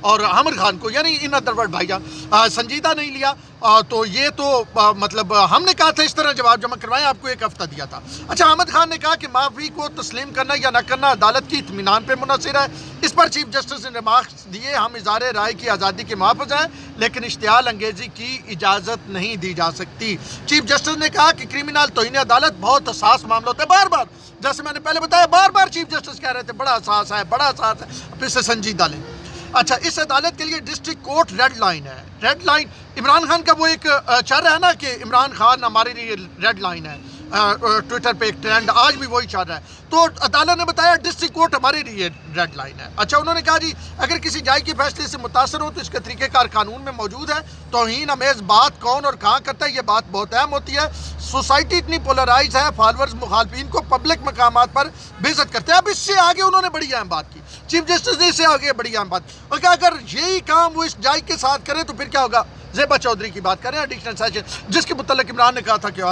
اور عامر خان کو یعنی ان ادر ورڈ بھائی جان سنجیدہ نہیں لیا تو یہ تو مطلب ہم نے کہا تھا اس طرح جواب جمع کروائیں، آپ کو ایک ہفتہ دیا تھا۔ اچھا احمد خان نے کہا کہ معافی کو تسلیم کرنا یا نہ کرنا عدالت کی اطمینان پہ منحصر ہے۔ اس پر چیف جسٹس نے ریمارکس دیے، ہم اظہار رائے کی آزادی کے محافظ ہیں لیکن اشتعال انگیزی کی اجازت نہیں دی جا سکتی۔ چیف جسٹس نے کہا کہ کرمنل توہین عدالت بہت حساس معاملہ ہوتا ہے، بار بار جیسے میں نے پہلے بتایا بار بار چیف جسٹس کہہ رہے تھے بڑا حساس ہے بڑا حساس ہے، اب اسے سنجیدہ لیں۔ اچھا اس عدالت کے لیے ڈسٹرکٹ کورٹ ریڈ لائن ہے۔ ریڈ لائن عمران خان کا وہ ایک چل رہا ہے نا کہ عمران خان ہمارے لیے ریڈ لائن ہے، ٹویٹر پہ ایک ٹرینڈ آج بھی وہی چل رہا ہے، تو عدالت نے بتایا ڈسٹرکٹ کورٹ ہمارے لیے ریڈ لائن ہے۔ اچھا انہوں نے کہا جی اگر کسی جج کے فیصلے سے متاثر ہو تو اس کا طریقہ کار قانون میں موجود ہے، توہین امیز بات کون اور کہاں کرتا ہے یہ بات بہت اہم ہوتی ہے، سوسائٹی اتنی پولرائز ہے، فالورز مخالفین کو پبلک مقامات پر بے عزت کرتے ہیں۔ اب اس سے آگے انہوں نے بڑی اہم بات کی، چیف جسٹس نے اس سے آگے بڑی اہم بات، اور کہ اگر یہی کام وہ اس جج کے ساتھ کرے تو پھر کیا ہوگا۔ زیبا چودھری کی بات کریں ایڈیشنل سیشن جس کے متعلق عمران نے کہا تھا کہ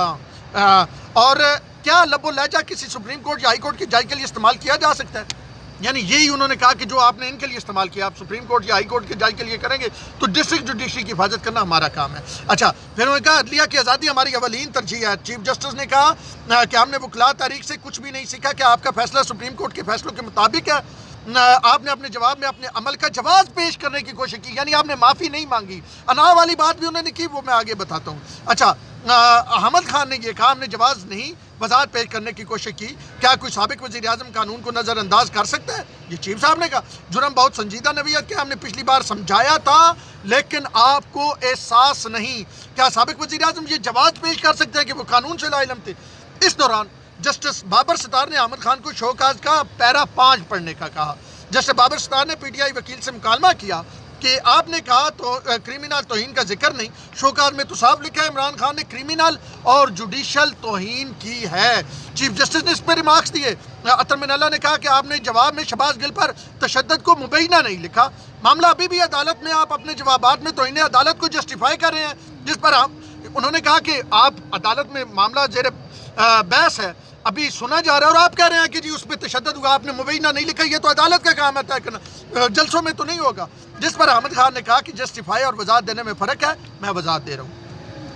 اور کیا لب و لہجہ کسی سپریم کورٹ یا ہائی کورٹ کے جج کے لیے استعمال کیا جا سکتا ہے، یعنی یہی انہوں نے کہا کہ جو آپ نے ان کے لیے استعمال کیا آپ سپریم کورٹ یا ہائی کورٹ کے جج کے لیے کریں گے تو ڈسٹرکٹ جوڈیشری کی حفاظت کرنا ہمارا کام ہے۔ اچھا پھر انہوں نے کہا عدلیہ کی آزادی ہماری اولین ترجیح ہے۔ چیف جسٹس نے کہا کہ ہم نے وکلاء تاریخ سے کچھ بھی نہیں سیکھا کہ آپ کا فیصلہ سپریم کورٹ کے فیصلوں کے مطابق ہے، آپ نے اپنے جواب میں اپنے عمل کا جواز پیش کرنے کی کوشش کی، یعنی آپ نے معافی نہیں مانگی، انا والی بات بھی انہوں نے کی وہ میں آگے بتاتا ہوں۔ اچھا احمد خان نے یہ کہا ہم نے جواز نہیں وضاحت پیش کرنے کی کوشش کی، کیا کوئی سابق وزیر اعظم قانون کو نظر انداز کر سکتا ہے، یہ چیف صاحب نے کہا جرم بہت سنجیدہ نوعیت کے، ہم نے پچھلی بار سمجھایا تھا لیکن آپ کو احساس نہیں، کیا سابق وزیر اعظم یہ جواز پیش کر سکتے ہیں کہ وہ قانون سے لا علم تھے۔ اس دوران جسٹس بابر ستار نے احمد خان کو شو کاز کا پیرا 5 پڑھنے کا کہا۔ جسٹس بابر ستار نے پی ٹی آئی وکیل سے مکالمہ کیا کہ آپ نے کہا تو کرمنل توہین کا ذکر نہیں، شوکاز میں تو صاف لکھا ہے عمران خان نے کرمنل اور جوڈیشل توہین کی ہے۔ چیف جسٹس نے اس پہ ریمارکس دیے، عطر من اللہ نے کہا کہ آپ نے جواب میں شہباز گل پر تشدد کو مبینہ نہیں لکھا، معاملہ ابھی بھی عدالت میں، آپ اپنے جوابات میں توہین عدالت کو جسٹیفائی کر رہے ہیں، جس پر انہوں نے کہا کہ آپ عدالت میں معاملہ زیر بحث ہے ابھی سنا جا رہا ہے اور آپ کہہ رہے ہیں کہ جی اس پہ تشدد ہوا آپ نے مبینہ نہیں لکھا، یہ تو عدالت کا کام ہے طے کرنا، جلسوں میں تو نہیں ہوگا، جس پر احمد خان نے کہا کہ جسٹیفائی اور وضاحت دینے میں فرق ہے، میں وضاحت دے رہا ہوں۔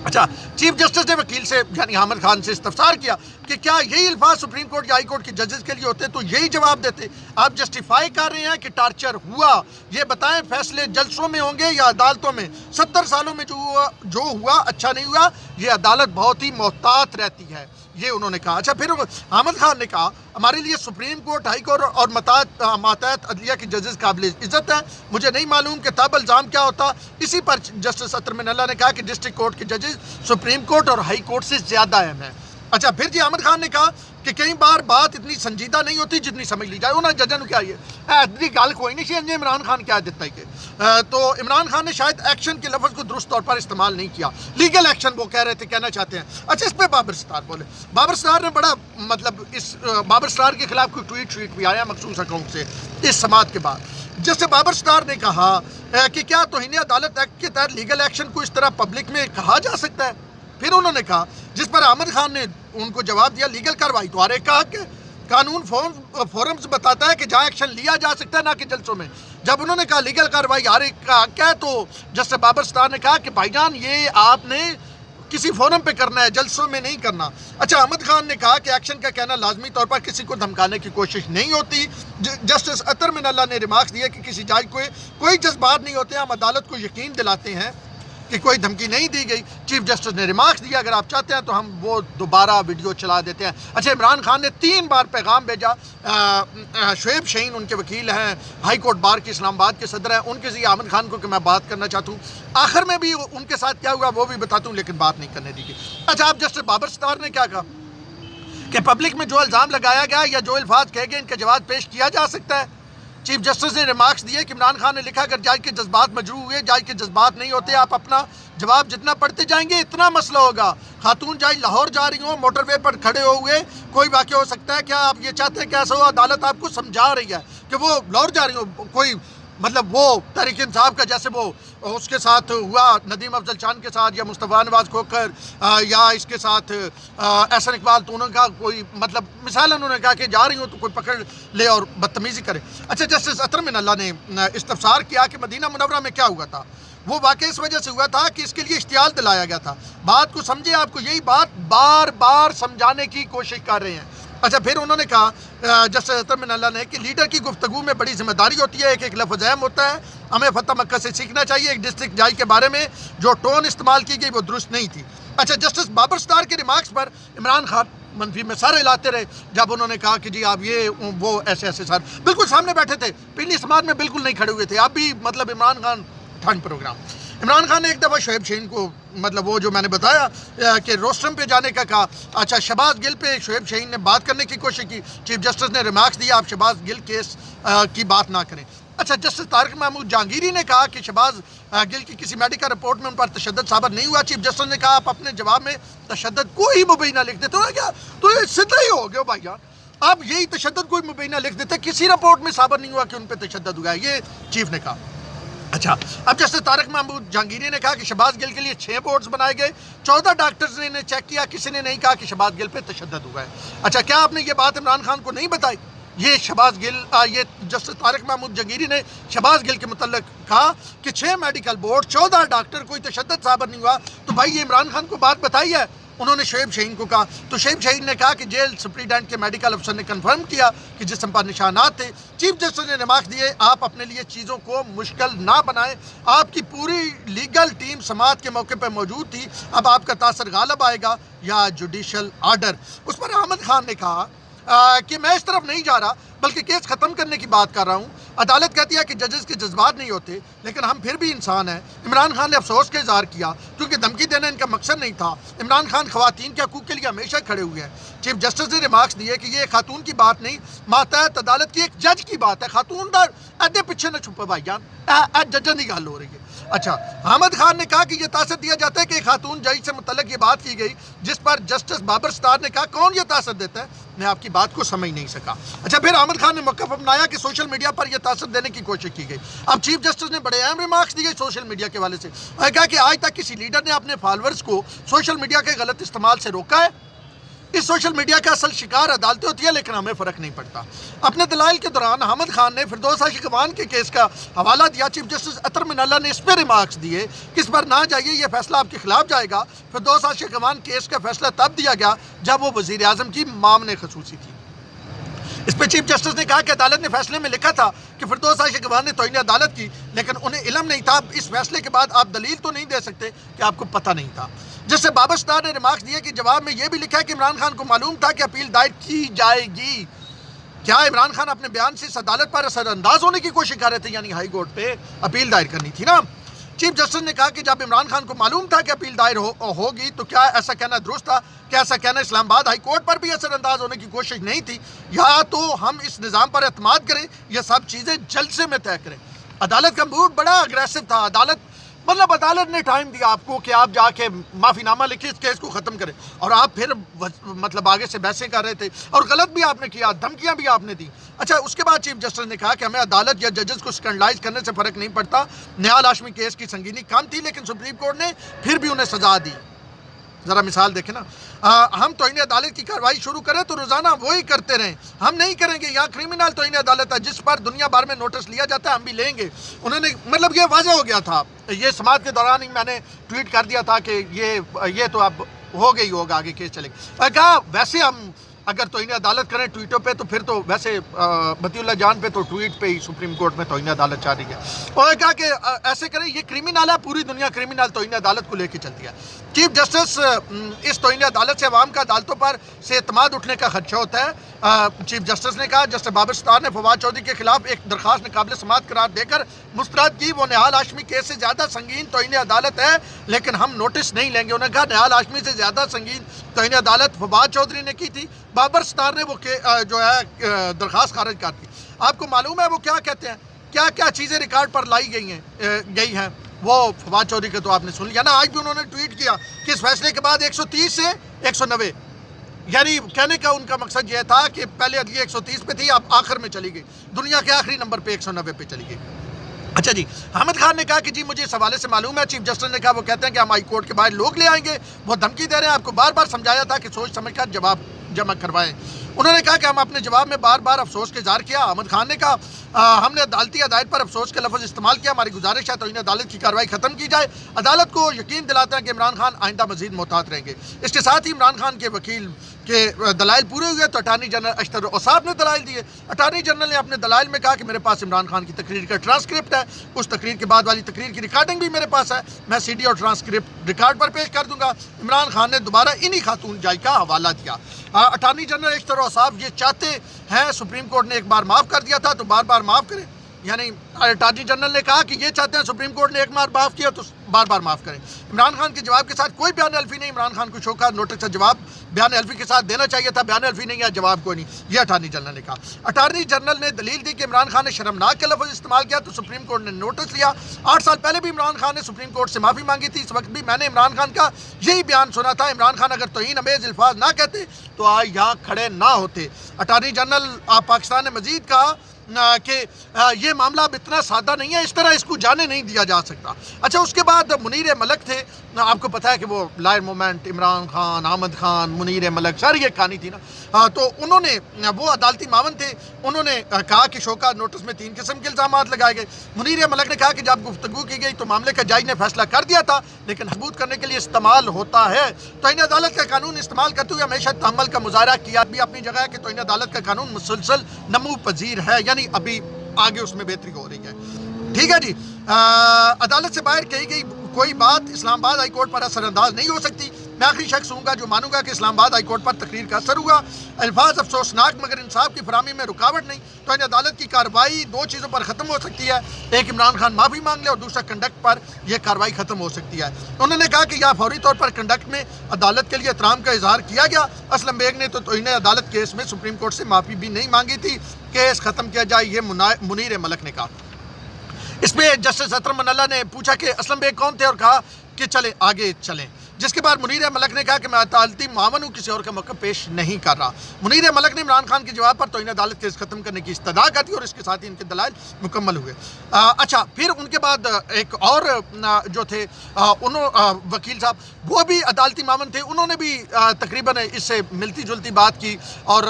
اچھا چیف جسٹس نے وکیل سے یعنی احمد خان سے استفسار کیا کہ کیا یہی الفاظ سپریم کورٹ یا ہائی کورٹ کے ججز کے لیے ہوتے تو یہی جواب دیتے، آپ جسٹیفائی کر رہے ہیں کہ ٹارچر ہوا، یہ بتائیں فیصلے جلسوں میں ہوں گے یا عدالتوں میں، 70 سالوں میں جو ہوا اچھا نہیں ہوا، یہ عدالت بہت ہی محتاط رہتی ہے، یہ انہوں نے کہا۔ اچھا پھر احمد خان نے کہا ہمارے لیے سپریم کورٹ ہائی کورٹ اور ماتحت عدلیہ کے ججز قابل عزت ہیں، مجھے نہیں معلوم کہ تب الزام کیا ہوتا۔ اسی پر جسٹس عطر من اللہ نے کہا کہ ڈسٹرکٹ کورٹ کے ججز سپریم کورٹ اور ہائی کورٹ سے زیادہ اہم ہیں۔ اچھا پھر جی احمد خان نے کہا کہ کئی بار بات اتنی سنجیدہ نہیں ہوتی جتنی سمجھ لی جائے، انہوں نے ججوں کیا یہ اتنی گل کوئی نہیں سی عمران خان کیا دیتا ہے کہ تو عمران خان نے شاید ایکشن کے لفظ کو درست طور پر استعمال نہیں کیا، لیگل ایکشن وہ کہہ رہے تھے کہنا چاہتے ہیں۔ اچھا اس پہ بابر ستار بولے، بابر ستار نے بڑا مطلب اس بابر ستار کے خلاف کوئی ٹویٹ بھی آیا مخصوص اکاؤنٹ سے اس سماعت کے بعد، جس سے بابر ستار نے کہا کہ کیا توہین عدالت ایکٹ کے تحت لیگل ایکشن کو اس طرح پبلک میں کہا جا سکتا ہے۔ پھر انہوں نے کہا جس پر احمد خان نے ان کو جواب دیا لیگل کارروائی تو ہر ایک کا حق ہے، قانون فورمز بتاتا ہے کہ جہاں ایکشن لیا جا سکتا ہے نہ کہ جلسوں میں، جب انہوں نے کہا لیگل کارروائی ہر ایک کا حق ہے تو جسٹس بابر ستار نے کہا کہ بھائی جان یہ آپ نے کسی فورم پہ کرنا ہے جلسوں میں نہیں کرنا۔ اچھا احمد خان نے کہا کہ ایکشن کا کہنا لازمی طور پر کسی کو دھمکانے کی کوشش نہیں ہوتی۔ جسٹس عطر من اللہ نے ریمارکس دیا کہ کسی جج کو کوئی جذبات نہیں ہوتے، ہم عدالت کو یقین دلاتے ہیں کہ کوئی دھمکی نہیں دی گئی۔ چیف جسٹس نے ریمارکس دیا اگر آپ چاہتے ہیں تو ہم وہ دوبارہ ویڈیو چلا دیتے ہیں۔ اچھا عمران خان نے 3 بار پیغام بھیجا، شعیب شہین ان کے وکیل ہیں، ہائی کورٹ بار کے اسلام آباد کے صدر ہیں، ان کے ذریعے احمد خان کو کہ میں بات کرنا چاہتا ہوں، آخر میں بھی ان کے ساتھ کیا ہوا وہ بھی بتاتا ہوں لیکن بات نہیں کرنے دی گئی۔ اچھا اب جسٹس بابر ستار نے کیا کہا کہ پبلک میں جو الزام لگایا گیا یا جو الفاظ کہے گئے ان کا جواب پیش کیا جا سکتا ہے۔ چیف جسٹس نے ریمارکس دیے کہ عمران خان نے لکھا اگر جج کے جذبات مجروح ہوئے، جج کے جذبات نہیں ہوتے، آپ اپنا جواب جتنا پڑھتے جائیں گے اتنا مسئلہ ہوگا۔ خاتون جج لاہور جا رہی ہوں، موٹر وے پر کھڑے ہوئے کوئی واقعہ ہو سکتا ہے، کیا آپ یہ چاہتے ہیں کہ ایسا ہو؟ عدالت آپ کو سمجھا رہی ہے کہ وہ لاہور جا رہی ہوں، کوئی مطلب وہ تحریک انصاف کا جیسے وہ اس کے ساتھ ہوا ندیم افضل چاند کے ساتھ یا مصطفیٰ نواز کھوکھر یا اس کے ساتھ احسن اقبال، تو انہوں نے کہا کوئی مطلب مثال انہوں نے کہا کہ جا رہی ہوں تو کوئی پکڑ لے اور بدتمیزی کرے۔ اچھا جسٹس اطہر من اللہ نے استفسار کیا کہ مدینہ منورہ میں کیا ہوا تھا، وہ واقعہ اس وجہ سے ہوا تھا کہ اس کے لیے اشتعال دلایا گیا تھا۔ بات کو سمجھے، آپ کو یہی بات بار بار سمجھانے کی کوشش کر رہے ہیں۔ اچھا پھر انہوں نے کہا جسٹس اطہر من اللہ نے کہ لیڈر کی گفتگو میں بڑی ذمہ داری ہوتی ہے، ایک لفظ اہم ہوتا ہے، ہمیں فتح مکہ سے سیکھنا چاہیے۔ ایک ڈسٹرکٹ جائی کے بارے میں جو ٹون استعمال کی گئی وہ درست نہیں تھی۔ اچھا جسٹس بابر ستار کے ریمارکس پر عمران خان منفی میں سر ہلاتے رہے جب انہوں نے کہا کہ جی آپ یہ وہ ایسے سر بالکل سامنے بیٹھے تھے، پنڈی سماعت میں بالکل نہیں کھڑے ہوئے تھے۔ اب بھی مطلب عمران خان ٹھنڈ پروگرام، عمران خان نے ایک دفعہ شعیب شہین کو مطلب وہ جو میں نے بتایا کہ روسٹرم پہ جانے کا کہا۔ اچھا شہباز گل پہ شعیب شہین نے بات کرنے کی کوشش کی، چیف جسٹس نے ریمارکس دیا آپ شہباز گل کیس کی بات نہ کریں۔ اچھا جسٹس طارق محمود جہانگیری نے کہا کہ شہباز گل کی کسی میڈیکل رپورٹ میں ان پر تشدد ثابت نہیں ہوا۔ چیف جسٹس نے کہا آپ اپنے جواب میں تشدد کوئی مبینہ لکھ دیتے ہو کیا، تو یہ سیدھا ہی ہو گیا بھائی جان، آپ یہی تشدد کوئی مبینہ لکھ دیتے، کسی رپورٹ میں ثابت نہیں ہوا کہ ان پہ تشدد ہوا ہے، یہ چیف نے کہا۔ اچھا اب جیسے طارق محمود جہانگیری نے کہا کہ شہباز گل کے لیے 6 بورڈز بنائے گئے، 14 ڈاکٹرز نے انہیں چیک کیا، کسی نے نہیں کہا کہ شہباز گل پہ تشدد ہوا ہے۔ اچھا کیا آپ نے یہ بات عمران خان کو نہیں بتائی؟ یہ شہباز گل یہ جسٹس طارق محمود جہانگیری نے شہباز گل کے متعلق کہا کہ 6 میڈیکل بورڈ 14 ڈاکٹر کوئی تشدد ثابت نہیں ہوا، تو بھائی یہ عمران خان کو بات بتائی ہے؟ انہوں نے شعیب شہین کو کہا، تو شعیب شہین نے کہا کہ جیل سپریڈنٹ کے میڈیکل افسر نے کنفرم کیا کہ جسم پر نشانات تھے۔ چیف جسٹس نے ریمارک دیے آپ اپنے لیے چیزوں کو مشکل نہ بنائیں، آپ کی پوری لیگل ٹیم سماعت کے موقع پہ موجود تھی، اب آپ کا تاثر غالب آئے گا یا جوڈیشل آرڈر۔ اس پر احمد خان نے کہا کہ میں اس طرف نہیں جا رہا بلکہ کیس ختم کرنے کی بات کر رہا ہوں۔ عدالت کہتی ہے کہ ججز کے جذبات نہیں ہوتے لیکن ہم پھر بھی انسان ہیں۔ عمران خان نے افسوس کا اظہار کیا کیونکہ دھمکی دینا ان کا مقصد نہیں تھا۔ عمران خان خواتین کے حقوق کے لیے ہمیشہ کھڑے ہوئے ہیں۔ چیف جسٹس نے ریمارکس دیے کہ یہ خاتون کی بات نہیں، ماتحت عدالت کی ایک جج کی بات ہے، خاتون دا ادھے پیچھے نہ چھپے بھائی جان، ججن کی گل ہو رہی ہے۔ اچھا احمد خان نے کہا کہ یہ تاثر دیا جاتا ہے کہ خاتون جج سے متعلق یہ بات کی گئی، جس پر جسٹس بابر ستار نے کہا کون یہ تاثر دیتا ہے، میں آپ کی بات کو سمجھ نہیں سکا۔ اچھا پھر احمد خان نے موقف اپنایا کہ سوشل میڈیا پر یہ تاثر دینے کی کوشش کی گئی۔ اب چیف جسٹس نے بڑے اہم ریمارکس دیے سوشل میڈیا کے حوالے سے، کہا کہ آج تک کسی لیڈر نے اپنے فالورز کو سوشل میڈیا کے غلط استعمال سے روکا ہے؟ اس سوشل میڈیا کا اصل شکار عدالتیں ہوتی ہے لیکن ہمیں فرق نہیں پڑتا۔ اپنے دلائل کے دوران احمد خان نے فردوس عاشق اخوان کے کیس کا حوالہ دیا۔ چیف جسٹس اطہر من اللہ نے اس پہ ریمارکس دیے کہ اس پر نہ جائیے، یہ فیصلہ آپ کے خلاف جائے گا۔ فردوس عاشق اخوان کیس کا فیصلہ تب دیا گیا جب وہ وزیر اعظم کی معاون خصوصی تھی۔ اس پہ چیف جسٹس نے کہا کہ عدالت نے فیصلے میں لکھا تھا کہ فردوس عاشق اخوان نے توہین عدالت کی لیکن انہیں علم نہیں تھا۔ اس فیصلے کے بعد آپ دلیل تو نہیں دے سکتے کہ آپ کو پتہ نہیں تھا۔ جس سے بابر ستار نے ریمارکس دیے کہ جواب میں یہ بھی لکھا ہے کہ عمران خان کو معلوم تھا کہ اپیل دائر کی جائے گی۔ کیا عمران خان اپنے بیان سے اس عدالت پر اثر انداز ہونے کی کوشش کر رہے تھے، یعنی ہائی کورٹ پہ اپیل دائر کرنی تھی نا؟ چیف جسٹس نے کہا کہ جب عمران خان کو معلوم تھا کہ اپیل دائر ہوگی تو کیا ایسا کہنا درست تھا؟ کیا ایسا کہنا اسلام آباد ہائی کورٹ پر بھی اثر انداز ہونے کی کوشش نہیں تھی؟ یا تو ہم اس نظام پر اعتماد کریں یا سب چیزیں جلسے میں طے کریں۔ عدالت کا موڈ بڑا اگریسو تھا۔ عدالت نے ٹائم دیا آپ کو کہ آپ جا کے معافی نامہ لکھیں، اس کیس کو ختم کریں، اور آپ پھر مطلب آگے سے بحثیں کر رہے تھے اور غلط بھی آپ نے کیا، دھمکیاں بھی آپ نے دی۔ اچھا اس کے بعد چیف جسٹس نے کہا کہ ہمیں عدالت یا ججز کو اسکینڈلائز کرنے سے فرق نہیں پڑتا۔ نہال ہاشمی کیس کی سنگینی کم تھی لیکن سپریم کورٹ نے پھر بھی انہیں سزا دی۔ ذرا مثال دیکھیں نا، ہم توہین عدالت کی کارروائی شروع کریں تو روزانہ وہی کرتے رہیں، ہم نہیں کریں گے۔ یہاں کرمنل توہین عدالت ہے جس پر دنیا بھر میں نوٹس لیا جاتا ہے، ہم بھی لیں گے۔ انہوں نے مطلب یہ واضح ہو گیا تھا، یہ سماعت کے دوران ہی میں نے ٹویٹ کر دیا تھا کہ یہ تو اب ہو گئی ہوگا، آگے کیس چلے گا۔ کہا ویسے ہم اگر توہین عدالت کریں ٹویٹوں پہ تو پھر تو ویسے بطی اللہ جان پہ تو ٹویٹ پہ ہی سپریم کورٹ میں توہین عدالت چل رہی ہے۔ اور کہا کہ ایسے کریں، یہ کرمنل ہے، پوری دنیا کرمنل توہین عدالت کو لے کے چلتی ہے۔ چیف جسٹس اس توہین عدالت سے عوام کا عدالتوں پر سے اعتماد اٹھنے کا خدشہ ہوتا ہے۔ چیف جسٹس نے کہا جسٹس بابر ستار نے فواد چودھری کے خلاف ایک درخواست قابل سماعت قرار دے کر مسترد کی، وہ نہال ہاشمی کیس سے زیادہ سنگین توہین عدالت ہے لیکن ہم نوٹس نہیں لیں گے۔ انہوں نے کہا نہال ہاشمی سے زیادہ سنگین توہین عدالت فواد چودھری نے کی تھی، بابر ستار نے وہ جو ہے درخواست خارج کر دی۔ آپ کو معلوم ہے وہ کیا کہتے ہیں، کیا کیا چیزیں ریکارڈ پر لائی گئی ہیں؟ وہ فواد چودھری کے تو آپ نے سن لیا نا، آج بھی انہوں نے ٹویٹ کیا کہ اس فیصلے کے بعد 130 سے 190، یعنی کہنے کا ان کا مقصد یہ تھا کہ پہلے عدلیہ 130 پہ تھی، اب آخر میں چلی گئی، دنیا کے آخری نمبر پہ 190 پہ چلی گئی۔ اچھا جی، حامد خان نے کہا کہ جی مجھے اس حوالے سے معلوم ہے، چیف جسٹس نے کہا وہ کہتے ہیں کہ ہم ہائی کورٹ کے باہر لوگ لے آئیں گے، وہ دھمکی دے رہے ہیں، آپ کو بار بار سمجھایا تھا کہ سوچ سمجھ کر جواب جمع کروائیں۔ انہوں نے کہا کہ ہم اپنے جواب میں بار بار افسوس کا اظہار کیا۔ حامد خان نے کہا ہم نے عدالتی ہدایت پر افسوس کا لفظ استعمال کیا، ہماری گزارش ہے توہین عدالت کی کارروائی ختم کی جائے، عدالت کو یقین دلاتے ہیں کہ عمران خان آئندہ مزید محتاط رہیں گے۔ اس کے ساتھ ہی عمران خان کے وکیل کے دلائل پورے ہوئے تو اٹارنی جنرل اشتر اوصاف نے دلائل دیے۔ اٹارنی جنرل نے اپنے دلائل میں کہا کہ میرے پاس عمران خان کی تقریر کا ٹرانسکرپٹ ہے، اس تقریر کے بعد والی تقریر کی ریکارڈنگ بھی میرے پاس ہے، میں سی ڈی اور ٹرانسکرپٹ ریکارڈ پر پیش کر دوں گا۔ عمران خان نے دوبارہ انہی خاتون جائی کا حوالہ دیا۔ اٹارنی جنرل اشتر اوصاف یہ چاہتے ہیں، سپریم کورٹ نے ایک بار معاف کر دیا تھا تو بار بار معاف کریں، یعنی اٹارنی جنرل نے کہا کہ یہ چاہتے ہیں سپریم کورٹ نے ایک بار معاف کیا تو بار بار معاف کریں۔ عمران خان کے جواب کے ساتھ کوئی بیان حلفی نہیں، عمران خان کو شوکا نوٹس کا جواب بیان حلفی کے ساتھ دینا چاہیے تھا، بیان حلفی نہیں ہے، جواب کوئی نہیں، یہ اٹارنی جنرل نے کہا۔ اٹارنی جنرل نے دلیل دی کہ عمران خان نے شرمناک کا لفظ استعمال کیا تو سپریم کورٹ نے نوٹس لیا۔ 8 سال پہلے بھی عمران خان نے سپریم کورٹ سے معافی مانگی تھی، اس وقت بھی میں نے عمران خان کا یہی بیان سنا تھا، عمران خان اگر توہین امیز الفاظ نہ کہتے تو آج یہاں کھڑے نہ ہوتے۔ اٹارنی جنرل پاکستان نے مزید کہا کہ یہ معاملہ اب اتنا سادہ نہیں ہے، اس طرح اس کو جانے نہیں دیا جا سکتا۔ اچھا اس کے بعد منیر ملک تھے، آپ کو پتہ ہے کہ وہ لائر مومنٹ، عمران خان، حامد خان، منیر ملک ساری ایک کہانی تھی نا، تو انہوں نے وہ عدالتی معاون تھے، انہوں نے کہا کہ شوکا نوٹس میں 3 قسم کے الزامات لگائے گئے۔ منیر ملک نے کہا کہ جب گفتگو کی گئی تو معاملے کا جج نے فیصلہ کر دیا تھا لیکن ثبوت کرنے کے لیے استعمال ہوتا ہے، توہین عدالت کا قانون استعمال کرتے ہوئے ہمیشہ تحمل کا مظاہرہ کیا بھی اپنی جگہ ہے کہ توہین عدالت کا قانون مسلسل نمو پذیر ہے، یعنی ابھی آگے اس میں بہتری ہو رہی ہے۔ ٹھیک ہے جی، عدالت سے باہر کہی گئی کوئی بات اسلام آباد ہائی کورٹ پر اثر انداز نہیں ہو سکتی، میں آخری شخص ہوں گا جو مانوں گا کہ اسلام آباد ہائی کورٹ پر تقریر کا اثر ہوا، الفاظ افسوسناک مگر انصاف کی فراہمی میں رکاوٹ نہیں، تو ان عدالت کی کارروائی 2 چیزوں پر ختم ہو سکتی ہے، ایک عمران خان معافی مانگ لے اور دوسرا کنڈکٹ پر یہ کارروائی ختم ہو سکتی ہے۔ انہوں نے کہا کہ یہاں فوری طور پر کنڈکٹ میں عدالت کے لیے احترام کا اظہار کیا گیا، اسلم بیگ نے تو توہین عدالت کیس میں سپریم کورٹ سے معافی بھی نہیں مانگی تھی، کیس ختم کیا جائے، یہ منیر ملک نے کہا۔ اس پہ جسٹس اطہر من اللہ نے پوچھا کہ اسلم بیگ کون تھے اور کہا کہ چلیں آگے چلیں، جس کے بعد منیر ملک نے کہا کہ میں عدالتی معاون ہوں، کسی اور کا موقع پیش نہیں کر رہا۔ منیر ملک نے عمران خان کے جواب پر توہین عدالت کیس ختم کرنے کی استدعا کر دی اور اس کے ساتھ ہی ان کے دلائل مکمل ہوئے۔ اچھا پھر ان کے بعد ایک اور جو تھے وکیل صاحب وہ بھی عدالتی معاون تھے، انہوں نے بھی تقریباً اس سے ملتی جلتی بات کی اور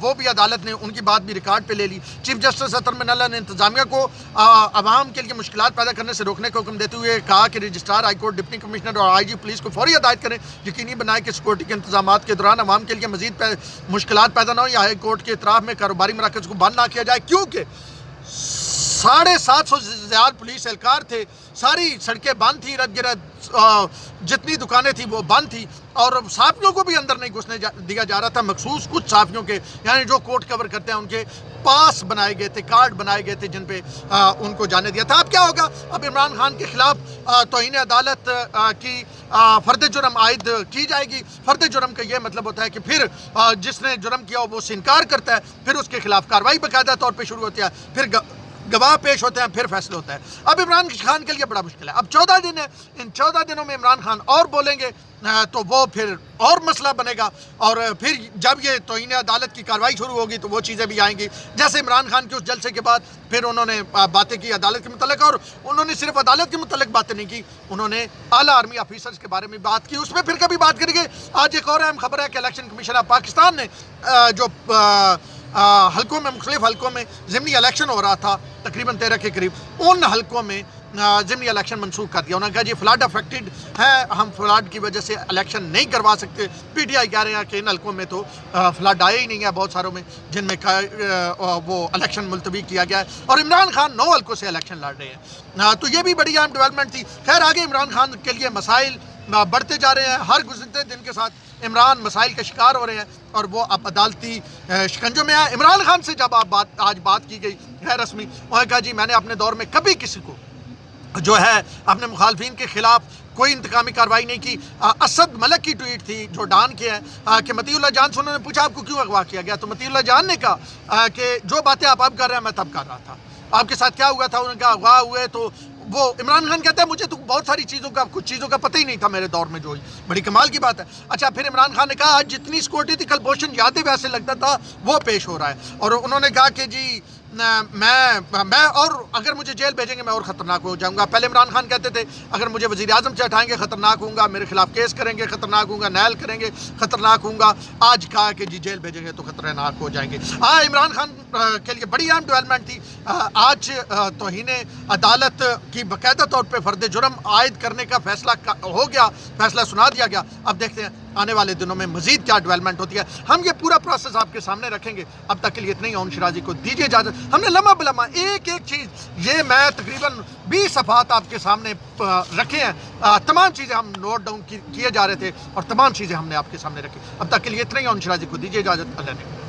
وہ بھی عدالت نے ان کی بات بھی ریکارڈ پہ لے لی۔ چیف جسٹس اطہر من اللہ نے انتظامیہ کو عوام کے لیے مشکلات پیدا کرنے سے روکنے کا حکم دیتے ہوئے کہا کہ registrar high court, deputy commissioner اور آئی جی پولیس کو فوری ہدایت کریں، یقینی بنائیں کہ سیکورٹی کے انتظامات کے دوران عوام کے لیے مزید مشکلات پیدا نہ ہو، یا ہائی کورٹ کے اطراف میں کاروباری مراکز کو بند نہ کیا جائے، کیونکہ 750 سے زیادہ پولیس اہلکار تھے، ساری سڑکیں بند تھی، ارد گرد جتنی دکانیں تھیں وہ بند تھی اور صحافیوں کو بھی اندر نہیں گھسنے دیا جا رہا تھا، مخصوص کچھ صحافیوں کے یعنی جو کوٹ کور کرتے ہیں ان کے پاس بنائے گئے تھے، کارڈ بنائے گئے تھے جن پہ ان کو جانے دیا تھا۔ اب کیا ہوگا؟ اب عمران خان کے خلاف توہین عدالت کی فرد جرم عائد کی جائے گی۔ فرد جرم کا یہ مطلب ہوتا ہے کہ پھر جس نے جرم کیا وہ اس سے انکار کرتا ہے، پھر اس کے خلاف کارروائی باقاعدہ طور پہ شروع ہوتی ہے، پھر گواہ پیش ہوتے ہیں، پھر فیصلہ ہوتا ہے۔ اب عمران خان کے لیے بڑا مشکل ہے، اب 14 دن ہے، ان 14 دنوں میں عمران خان اور بولیں گے تو وہ پھر اور مسئلہ بنے گا، اور پھر جب یہ توہین عدالت کی کارروائی شروع ہوگی تو وہ چیزیں بھی آئیں گی، جیسے عمران خان کے اس جلسے کے بعد پھر انہوں نے باتیں کی عدالت کے متعلق، اور انہوں نے صرف عدالت کے متعلق باتیں نہیں کی، انہوں نے اعلیٰ آرمی آفیسرز کے بارے میں بات کی، اس میں پھر کبھی بات کریں گے۔ آج ایک اور اہم خبر ہے کہ الیکشن کمیشن آف پاکستان نے جو حلقوں میں، مختلف حلقوں میں ضمنی الیکشن ہو رہا تھا تقریباً 13 کے قریب، ان حلقوں میں ضمنی الیکشن منسوخ کر دیا۔ انہوں نے کہا جی فلڈ افیکٹڈ ہے، ہم فلڈ کی وجہ سے الیکشن نہیں کروا سکتے۔ پی ٹی آئی کہہ رہے ہیں کہ ان حلقوں میں تو فلڈ آیا ہی نہیں ہے، بہت ساروں میں جن میں وہ الیکشن ملتوی کیا گیا ہے، اور عمران خان 9 حلقوں سے الیکشن لڑ رہے ہیں۔ تو یہ بھی بڑی اہم ڈیولپمنٹ تھی۔ خیر آگے عمران خان کے لیے مسائل بڑھتے جا رہے ہیں، ہر گزرتے دن کے ساتھ عمران مسائل کا شکار ہو رہے ہیں اور وہ اب عدالتی شکنجوں میں ہیں۔ عمران خان سے جب آج بات کی گئی غیر رسمی، انہوں نے کہا جی میں نے اپنے دور میں کبھی کسی کو جو ہے اپنے مخالفین کے خلاف کوئی انتقامی کارروائی نہیں کی۔ اسد ملک کی ٹویٹ تھی جو ڈان کے ہیں کہ مطیع اللہ جان سے انہوں نے پوچھا آپ کو کیوں اغوا کیا گیا، تو مطیع اللہ جان نے کہا کہ جو باتیں آپ اب کر رہے ہیں میں تب کر رہا تھا، آپ کے ساتھ کیا ہوا تھا؟ انہوں نے کہا اغوا ہوئے تو وہ عمران خان کہتا ہے مجھے تو بہت ساری چیزوں کا، کچھ چیزوں کا پتہ ہی نہیں تھا میرے دور میں، جو ہوئی بڑی کمال کی بات ہے۔ اچھا پھر عمران خان نے کہا آج جتنی سیکورٹی تھی کل بوشن یادیں ویسے لگتا تھا وہ پیش ہو رہا ہے، اور انہوں نے کہا کہ جی میں اور اگر مجھے جیل بھیجیں گے میں اور خطرناک ہو جاؤں گا. پہلے عمران خان کہتے تھے اگر مجھے وزیر اعظم سے ہٹائیں گے خطرناک ہوں گا, میرے خلاف کیس کریں گے خطرناک ہوں گا, نیل کریں گے خطرناک ہوں گا. آج کہا کہ جی جیل بھیجیں گے تو خطرناک ہو جائیں گے. عمران خان کے لیے بڑی اہم ڈیولپمنٹ تھی. آج توہین عدالت کی باقاعدہ طور پہ فرد جرم عائد کرنے کا فیصلہ ہو گیا, فیصلہ سنا دیا گیا. اب دیکھتے ہیں آنے والے دنوں میں مزید کیا ڈیولپمنٹ ہوتی ہے. ہم یہ پورا پروسیس آپ کے سامنے رکھیں گے. اب تک کے لیے اتنا ہی. اون شیرازی کو دیجیے اجازت. ہم نے لمحہ بلمحہ ایک ایک چیز, یہ میں تقریباً 20 صفحات آپ کے سامنے رکھے ہیں. تمام چیزیں ہم نوٹ ڈاؤن کیے جا رہے تھے اور تمام چیزیں ہم نے آپ کے سامنے رکھی. اب تک کے لیے اتنا ہی. اون شیرازی کو دیجیے اجازت. اللہ نے